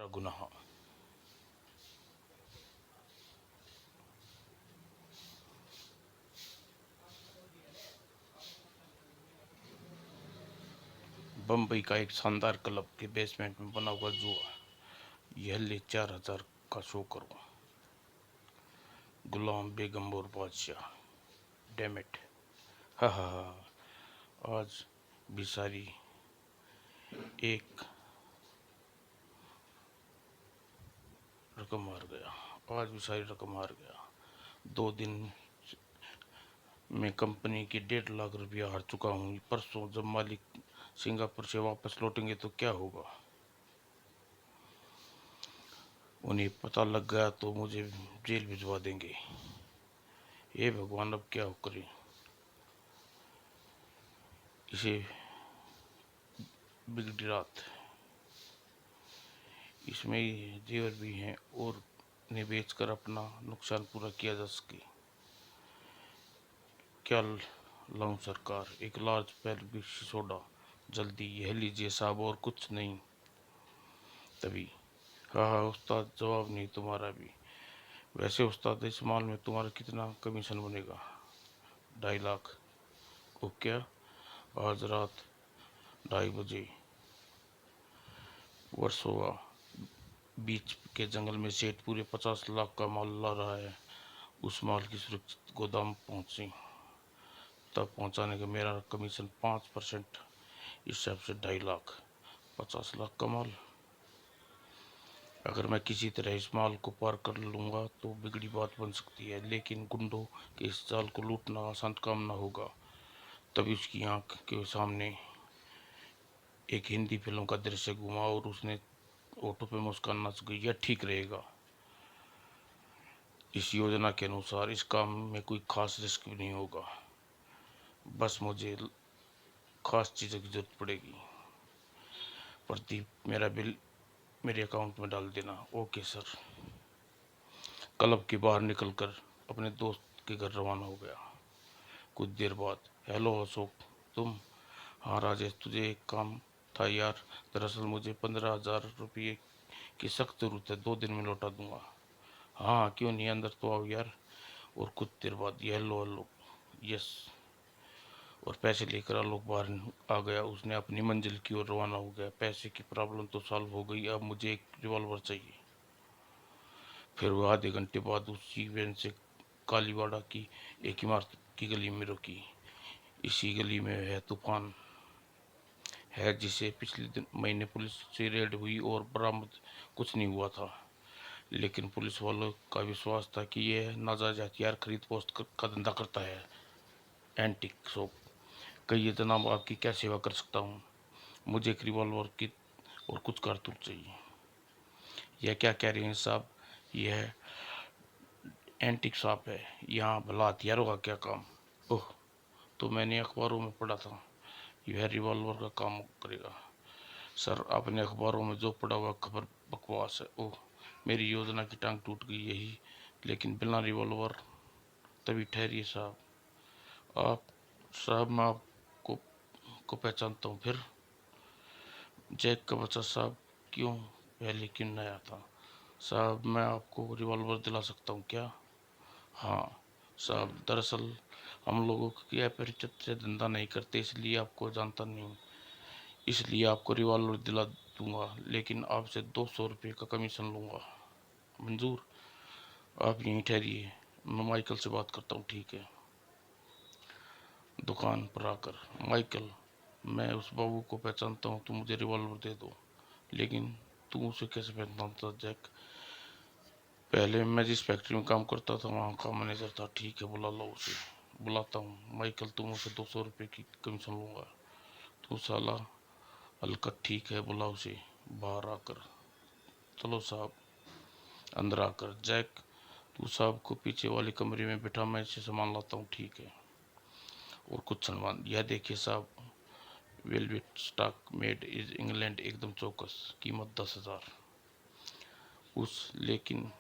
मेरा गुनाह। बम्बई का एक शानदार क्लब के बेसमेंट में बना हुआ जुआ। यह ले 4,000 का शो करो। गुलाम बेगम और बादशाह। डेमिट। हा हा हा। आज भी सारी एक रकम हार गया। आज भी सारी रकम हार गया। 2 दिन में कंपनी की 1.5 लाख रुपया हार चुका हूँ। परसों जब मालिक सिंगापुर से वापस लौटेंगे तो क्या होगा? उन्हें पता लग गया तो मुझे जेल भिजवा देंगे। हे भगवान, अब क्या करें? इसे बिगड़ी रात। इसमें जेवर भी हैं और इन्हें बेचकर अपना नुकसान पूरा किया जा सके। क्या लाऊं सरकार? एक लार्ज पैल सोडा। जल्दी। यह लीजिए साहब, और कुछ नहीं? तभी हाँ हाँ उस्ताद, जवाब नहीं तुम्हारा भी। वैसे उस्ताद, इस माल में तुम्हारा कितना कमीशन बनेगा? 2.5 लाख। ओ क्या? आज रात 2:30 बजे वर्सोवा बीच के जंगल में सेठ पूरे 50 लाख का माल ला रहा है। उस माल की सुरक्षित गोदाम पहुंची तक पहुंचाने का मेरा कमीशन 5%। इस हिसाब से 2.5 लाख, 50 लाख का माल। अगर मैं किसी तरह इस माल को पार कर लूंगा तो बिगड़ी बात बन सकती है, लेकिन गुंडों के इस जाल को लूटना आसान काम न होगा। तभी उसकी आंख के सामने एक हिंदी फिल्म का दृश्य घुमा और उसने ऑटो पे मुस्कान नच गई। यह ठीक रहेगा। इस योजना के अनुसार इस काम में कोई खास रिस्क भी नहीं होगा। बस मुझे खास चीज़ों की जरूरत पड़ेगी। प्रदीप, मेरा बिल मेरे अकाउंट में डाल देना। Okay sir. क्लब के बाहर निकलकर अपने दोस्त के घर रवाना हो गया। कुछ देर बाद, हेलो अशोक, तुम? हाँ राजेश, तुझे एक काम था यार। दरअसल मुझे 15,000 रुपये की सख्त जरूरत है। 2 दिन में लौटा दूंगा। हाँ क्यों नहीं, अंदर तो आओ यार। और कुछ देर बाद, ये हेलो हेलो, यस। और पैसे लेकर आलोक बाहर आ गया। उसने अपनी मंजिल की ओर रवाना हो गया। पैसे की प्रॉब्लम तो सॉल्व हो गई, अब मुझे एक रिवॉल्वर चाहिए। फिर वह आधे घंटे बाद उसी वैन से कालीवाड़ा की एक इमारत की गली में रुकी। इसी गली में है तूफान है, जिसे पिछले महीने पुलिस से रेड हुई और बरामद कुछ नहीं हुआ था। लेकिन पुलिस वालों का विश्वास था कि यह नाजायज हथियार खरीद पोस्ट का धंधा करता है। Antique shop. कहिए जनाब, आपकी क्या सेवा कर सकता हूँ? मुझे एक रिवॉल्वर की और कुछ कारतूस चाहिए। यह क्या कह रहे हैं साहब? यह एंटिक शॉप है, यहाँ भला हथियारों का क्या काम? ओह, तो मैंने अखबारों में पढ़ा था यह रिवॉल्वर का काम करेगा। सर, आपने अखबारों में जो पढ़ा हुआ खबर बकवास है। ओह, मेरी योजना की टांग टूट गई यही। लेकिन बिना रिवॉल्वर। तभी ठहरिए साहब। आप साहब, मैं आपको को पहचानता हूँ। फिर जैक का बच्चा साहब। क्यों? पहले क्यों नहीं आया था? साहब, मैं आपको रिवॉल्वर दिला सकता हूँ क्या? हाँ साहब, दरअसल हम लोगों की अपरिचित से धंधा नहीं करते, इसलिए आपको जानता नहीं। इसलिए आपको रिवॉल्वर दिला दूंगा, लेकिन आपसे 200 रुपये का कमीशन लूँगा। मंजूर? आप यहीं ठहरिए, मैं माइकल से बात करता हूँ। ठीक है। दुकान पर आकर, माइकल, मैं उस बाबू को पहचानता हूँ, तुम मुझे रिवॉल्वर दे दो। लेकिन तुम उसे कैसे पहचानता जैक? पहले मैं जिस फैक्ट्री में काम करता था वहाँ का मैनेजर था। ठीक है, बुला लो उसे। बुलाता हूँ। माइकल, तुम उसे 200 रुपये की कमीशन लूँगा। तू साला हल्का। ठीक है, बुला उसे। बाहर आकर, चलो साहब। अंदर आकर, जैक, तू साहब को पीछे वाले कमरे में बिठा, मैं इसे सामान लाता हूँ। ठीक है। और कुछ सामान, यह देखिए साहब, velvet stock made is England, एकदम चौकस। कीमत 10,000। लेकिन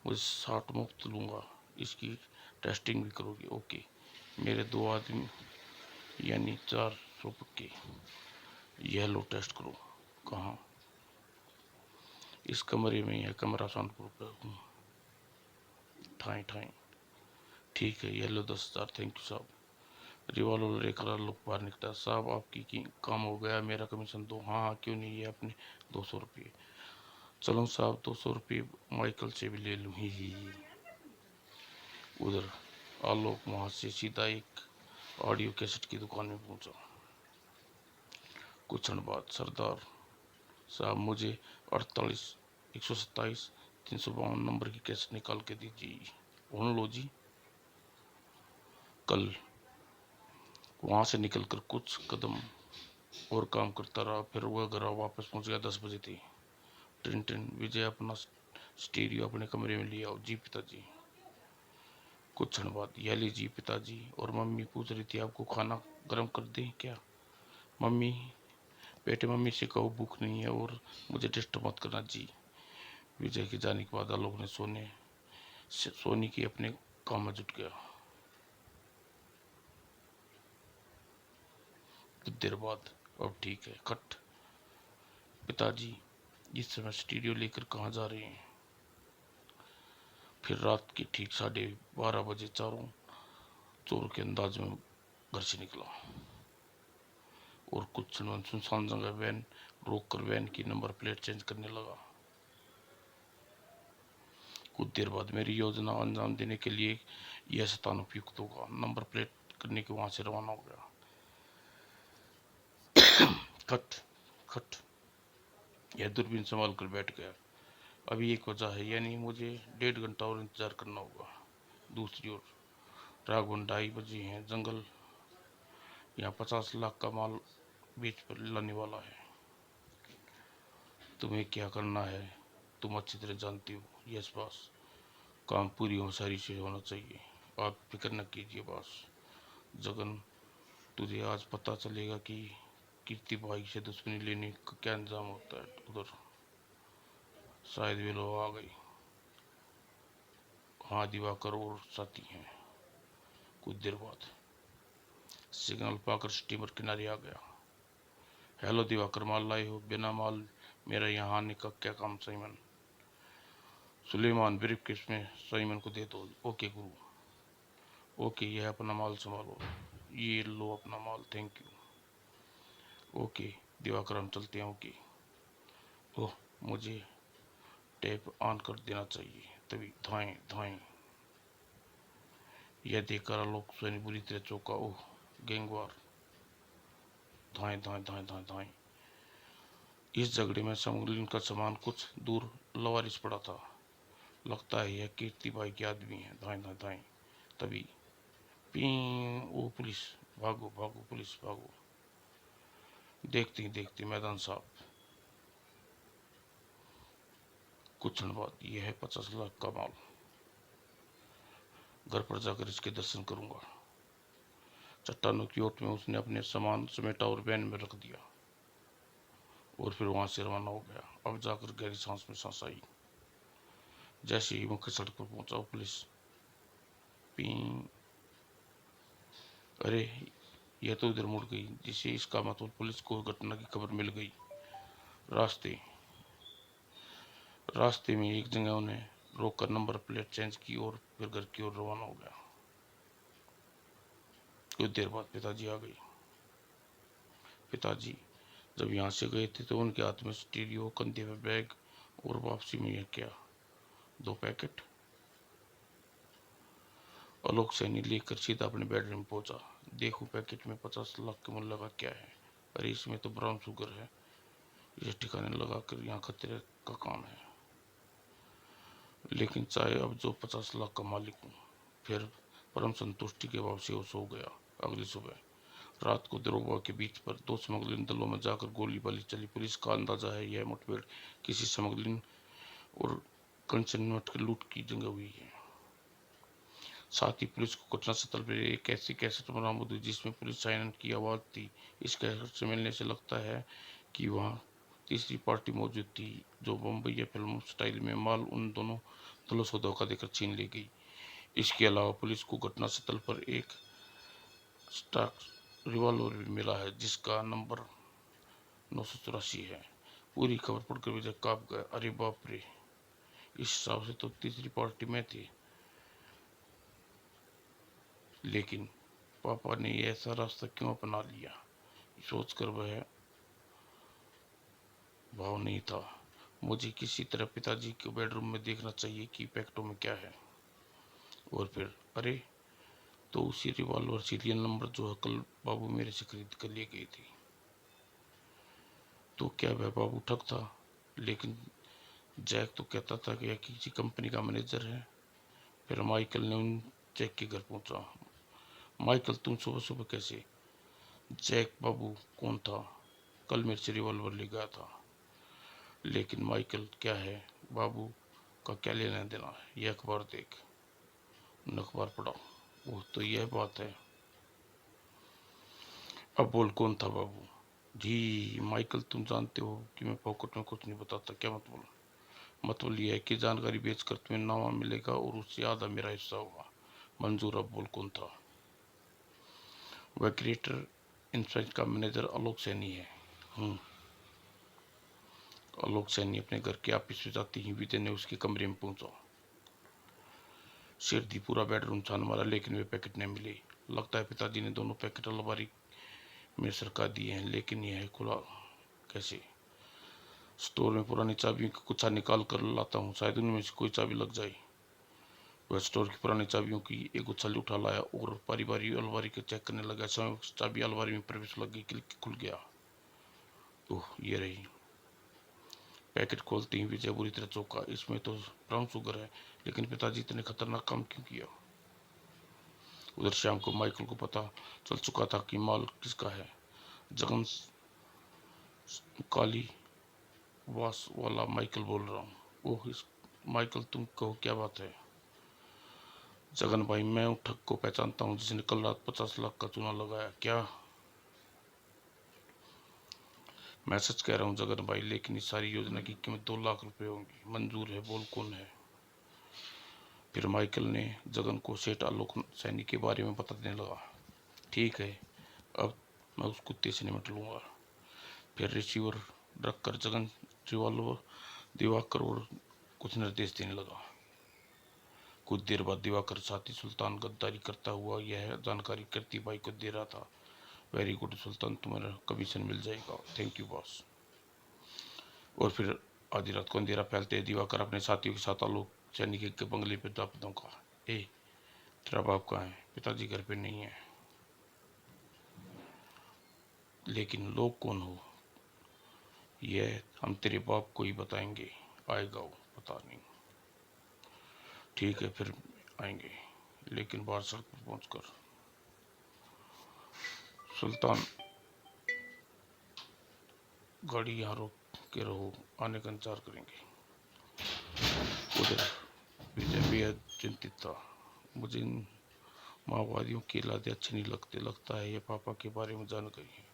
मुझे 60 मुफ्त लूँगा। इसकी टेस्टिंग भी करोगे? ओके। मेरे 2 आदमी यानी 400 पक्के। यह लो, टेस्ट करो। कहाँ? इस कमरे में है, कमरा सोनपुर का हूँ। ठाई ठाई। ठीक है, ये लो 10,000, थैंक यू साहब। रिवॉल्वर लेकर लोग बाहर निकला। साहब आपकी की काम हो गया, मेरा कमीशन दो। हाँ हाँ, क्यों नहीं, ये अपने 200 रुपये। चलो साहब, 200 रुपये माइकल से भी ले लूँ। ही। उधर आलोक वहां से सीधा एक ऑडियो कैसेट की दुकान में पहुंचा। कुछ क्षण बाद, सरदार साहब मुझे 48 127 352 नंबर की कैसेट निकाल के दीजिए। उन लो जी। कल वहां से निकलकर कुछ कदम और काम करता रहा, फिर वह घर वापस पहुंच गया। 10 बजे थी। टिन टिन, विजय अपना स्टीरियो अपने कमरे में लिया। जी पिताजी। कुछ क्षण बाद, यह लीजिए पिताजी। और मम्मी पूछ रही थी आपको खाना गर्म कर दें क्या? मम्मी, बेटे मम्मी से कहो भूख नहीं है और मुझे डिस्टर्ब मत करना जी। विजय के जाने के बाद आलोक ने सोनी की अपने काम में जुट गया। कुछ देर बाद, अब ठीक है, कट। पिताजी इस समय स्टूडियो लेकर कहाँ जा रहे हैं? फिर रात के ठीक 12:30 बजे चारों चोर के अंदाज में घर से निकला और कुछ क्षण सुनसान जगह वैन रोक कर वैन की नंबर प्लेट चेंज करने लगा। कुछ देर बाद, मेरी योजना अंजाम देने के लिए यह स्थान उपयुक्त होगा, नंबर प्लेट करने के वहां से रवाना हो गया। खट खट। यह दूरबीन संभाल कर बैठ गया। अभी 1 बजा है, यानी मुझे 1.5 घंटा और इंतजार करना होगा। दूसरी ओर राघवन 2:30 बजे हैं। जंगल यहाँ 50 लाख का माल बेच पर लाने वाला है। तुम्हें क्या करना है तुम अच्छी तरह जानती हो। यस बॉस, काम पूरी होशियारी से होना चाहिए, आप फिक्र न कीजिए बॉस। जगन, तुझे आज पता चलेगा कि कीर्ति भाई से दुश्मनी लेने का क्या अंजाम होता है। उधर शायद वे लोग आ गई। हाँ, दिवाकर और साथी हैं। कुछ देर बाद सिग्नल पाकर स्टीमर किनारे आ गया। हेलो दिवाकर, माल लाए हो? बिना माल मेरा यहाँ आने का क्या काम साइमन? सुलेमान, ब्रीफ केस में साइमन को दे दो। ओके गुरु। ओके, यह अपना माल संभालो। ये लो अपना माल, थैंक यू। ओके दिवाकर, हम चलते हैं। ओके। ओह, मुझे टैप ऑन कर देना चाहिए। तभी धाएं धाएं। यह देखकर आलोक स्वयं बुरी तरह चौंका। ओह, गैंगवार। धाएं धाएं धाएं धाएं धाएं। इस झगड़े में स्मगलिंग का सामान कुछ दूर लवारिस पड़ा था। लगता है यह कीर्ति भाई के आदमी है। धाएं धाएं धाएं। तभी पी। ओ पुलिस, भागो भागो पुलिस भागो। देखते ही देखते मैदान साफ। कुछ क्षण बाद, यह है 50 लाख का माल। घर पर जाकर इसके दर्शन करूंगा। चट्टानों की ओट में उसने अपने सामान समेटा और वैन में रख दिया और फिर वहां से रवाना हो गया। अब जाकर गहरी सांस में सांस आई। जैसे ही मुख्य सड़क पर पहुंचा, पुलिस पी। अरे, यह तो इधर मुड़ गई। जिसे इसका मतलब पुलिस को घटना की खबर मिल गई। रास्ते रास्ते में एक जगह उन्हें रोककर नंबर प्लेट चेंज की और फिर घर की ओर रवाना हो गया। कुछ देर बाद पिताजी आ गए। पिताजी जब यहाँ से गए थे तो उनके हाथ में स्टीरियो, कंधे पे बैग और वापसी में यह क्या, 2 पैकेट। आलोक सैनी लेकर सीधा अपने बेडरूम पहुंचा। देखो पैकेट में 50 लाख के मूल्य का क्या है। अरे, इसमें तो ब्राउन शुगर है। इसे ठिकाने लगाकर यहाँ खतरे का काम है। लेकिन चाहे अब जो 50 लाख का मालिक हूँ। फिर परम संतुष्टि के भाव से वो सो गया। अगली सुबह रात को दरोगा के बीच पर 2 स्मगलिंग दलों में जाकर गोलीबारी चली। पुलिस का अंदाजा है यह मुठभेड़ किसी स्मगलिंग और कंसाइनमेंट के लूट की जगह हुई है। साथ ही पुलिस को घटनास्थल पर एक ऐसी कैसेट बरामद हुई जिसमें पुलिस साइरन की आवाज थी। इस कैसेट से मिलने से लगता है कि वहाँ तीसरी पार्टी मौजूद थी जो बम्बई फिल्म स्टाइल में माल उन दोनों दलों से धोखा देकर छीन ले गई। इसके अलावा पुलिस को घटनास्थल पर एक स्टॉक रिवॉल्वर भी मिला है जिसका नंबर 984 है। पूरी खबर पढ़कर विजय कांप गया। अरे बाप रे, इस हिसाब से तो तीसरी पार्टी में थी, लेकिन पापा ने ये ऐसा रास्ता क्यों अपना लिया, सोचकर वह भाव नहीं था। मुझे किसी तरह पिताजी के बेडरूम में देखना चाहिए कि पैकेटों में क्या है। और फिर अरे, तो उसी रिवॉल्वर सीरियल नंबर जो कल बाबू मेरे से खरीद कर ले गई थी। तो क्या वह बाबू ठग था? लेकिन जैक तो कहता था कि यह किसी कंपनी का मैनेजर है। फिर माइकल ने उन जैक के घर पहुंचा। माइकल, तुम सुबह सुबह कैसे? जैक, बाबू कौन था? कल मेरे से रिवॉल्वर ले गया था। लेकिन माइकल, क्या है? बाबू का क्या लेना देना है? यह अखबार देख। अखबार पढ़ा। वो तो यह बात है। अब बोल, कौन था बाबू? जी माइकल, तुम जानते हो कि मैं पॉकेट में कुछ नहीं बताता। क्या मतलब? मतलब यह है कि जानकारी बेचकर तुम्हें नामा मिलेगा और उससे आधा मेरा हिस्सा होगा। मंजूर। अब बोल, कौन था? वह ग्रेटर इंस्पेक्ट का मैनेजर आलोक सैनी है। आलोक सैनी अपने घर के ऑफिस में जाते ही विजय ने उसके कमरे में पहुंचा। शेरदी पूरा बेडरूम छान मारा, लेकिन वे पैकेट नहीं मिले। लगता है पिताजी ने दोनों पैकेट अलमारी में सरका दिए हैं, लेकिन यह खुला कैसे? स्टोर में पुरानी चाबियों की गुच्छा निकाल कर लाता हूँ, शायद उनमें से कोई चाबी लग जाए। वह स्टोर की पुरानी चाबियों की एक गुच्छा उठा लाया और बारी बारी अलमारी को चेक करने लगा। समय चाबी अलमारी में प्रवेश लग गई, क्लिक खुल गया। ओह, ये रही। पैकेट खोलते ही विजय बुरी तरह चौंका। इसमें तो ब्राउन शुगर है, लेकिन पिताजी इतने खतरनाक काम क्यों किया? उधर शाम को माइकल को पता चल चुका था कि माल किसका है। जगन काली वास वाला माइकल बोल रहा हूँ। ओह, इस माइकल, तुम कहो, क्या बात है? जगन भाई, मैं उन ठग को पहचानता हूँ जिसने कल रात 50 लाख का चूना लगाया। क्या? मैं सच कह रहा हूँ जगन भाई, लेकिन इस सारी योजना की कीमत 2 लाख रुपए होगी। मंजूर है, बोल कौन है? फिर माइकल ने जगन को सेठ आलोक सैनी के बारे में बताने लगा। ठीक है, अब मैं उस कुत्ते से निपट लूंगा। फिर रिसीवर रखकर जगन रिवॉल्वर दिवाकर और कुछ निर्देश देने लगा। कुछ देर बाद दिवाकर साथी सुल्तान गद्दारी करता हुआ यह जानकारी कीर्ति भाई को दे रहा था। वेरी गुड सुल्तान, तुम्हारा कमीशन मिल जाएगा। Thank you boss. और फिर आधी रात को अंधेरा फैलते दिवाकर अपने साथियों के साथ आलोक सैनी के बंगले पर दौका। ए, तेरा बाप कहाँ है? पिताजी घर पे नहीं है। लेकिन लोग कौन हो? यह हम तेरे बाप को ही बताएंगे। आएगा वो? पता नहीं। ठीक है, फिर आएंगे, लेकिन बाहर सड़क पर पहुंचकर। सुल्तान, गाड़ी यहाँ रोक के रहो, आने का इंतजार करेंगे। उधर विजय बेहद चिंतित था। मुझे इन माओवादियों के इलादे अच्छे नहीं लगते। लगता है ये पापा के बारे में जान गई है।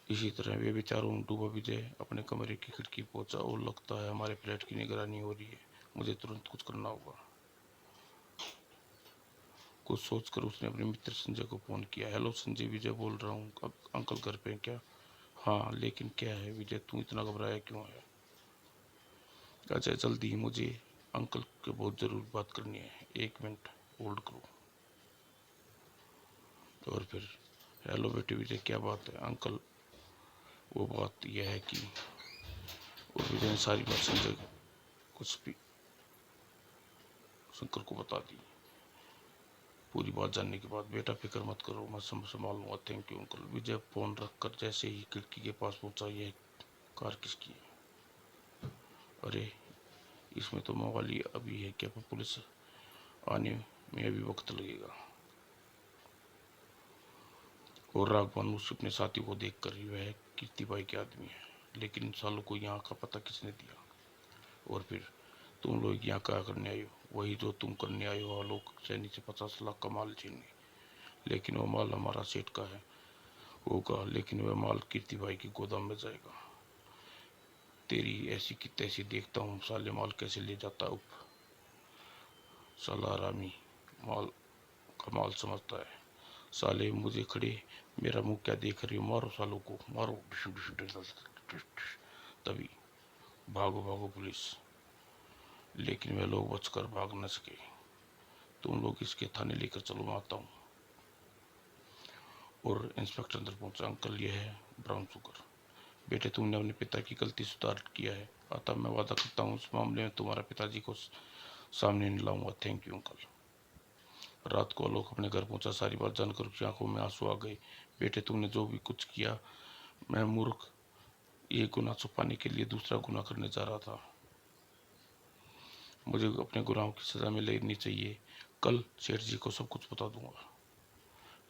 इसी तरह वे विचारों में डूबा विजय अपने कमरे की खिड़की पहुंचा और लगता है हमारे फ्लैट की निगरानी हो रही है। मुझे तुरंत कुछ करना होगा। कुछ सोचकर उसने अपने मित्र संजय को फोन किया। हेलो संजय, विजय बोल रहा हूँ। अब अंकल घर पे हैं क्या? हाँ, लेकिन क्या है विजय, तू इतना घबराया क्यों है? अजय, जल्दी, मुझे अंकल के बहुत ज़रूरी बात करनी है। 1 मिनट होल्ड करो। और फिर हेलो बेटे विजय, क्या बात है? अंकल, वो बात यह है कि, और विजय ने सारी बात संजय कुछ भी शंकर को बता दी। पूरी बात जानने के बाद, बेटा फिक्र मत करो, मैं संभाल लूंगा। Thank you uncle. Vijay phone रखकर जैसे ही खिड़की के पास पहुंचा, यह कार किसकी है? अरे, इसमें तो मवाली अभी है। क्या पुलिस आने में अभी वक्त लगेगा? और राघवन उस अपने साथी को देखकर ही वह कीर्तिबाई के आदमी है। लेकिन इन सालों को यहाँ का पता किसने दिया? और फिर तुम लोग यहाँ क्या करने आए हो? वही जो तुम करने आए हो, आलोक सैनी से 50 लाख का माल छीनने। लेकिन वो माल हमारा सेठ का है होगा, लेकिन वह माल कीर्तिबाई के गोदाम में जाएगा। तेरी ऐसी की तैसी देखता हूँ साले माल कैसे ले जाता। उप साला हरामी, माल का माल समझता है। साले मुझे खड़े, मेरा मुंह क्या देख रही हो? मारो सालों को, मारो। तभी भागो भागो पुलिस, लेकिन वे लोग बचकर भाग न सके। तुम लोग इसके थाने लेकर चलो, मैं आता हूँ। और इंस्पेक्टर अंदर पहुंचा। अंकल, यह है ब्राउन शुगर। बेटे, तुमने अपने पिता की गलती सुधार किया है, अतः मैं वादा करता हूँ इस मामले में तुम्हारा पिताजी को सामने नहीं लाऊंगा। Thank you uncle. रात को आलोक अपने घर पहुंचा। सारी बात जानकर उसकी आंखों में आंसू आ गए। बेटे, तुमने जो भी कुछ किया, मैं मूर्ख, एक गुनाह छुपाने के लिए दूसरा गुनाह करने जा रहा था। मुझे अपने गुनाहों की सजा में लेनी चाहिए। कल सेठ जी को सब कुछ बता दूंगा।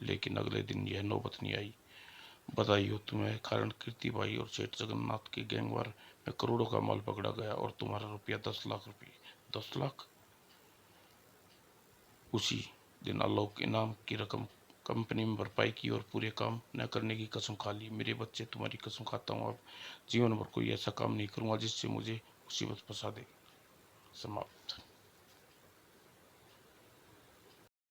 लेकिन अगले दिन यह नौबत नहीं आई। बधाई हो तुम्हें कारण कीर्ति भाई और सेठ जगन्नाथ के गैंगवार में करोड़ों का माल पकड़ा गया और तुम्हारा रुपया 10 लाख रुपये। 10 लाख। उसी दिन आलोक इनाम की रकम कंपनी में भरपाई की और पूरे काम न करने की कसम खा ली। मेरे बच्चे, तुम्हारी कसम खाता हूँ, अब जीवन भर कोई ऐसा काम नहीं करूँगा जिससे मुझे मुसीबत फंसा दे। समाप्त।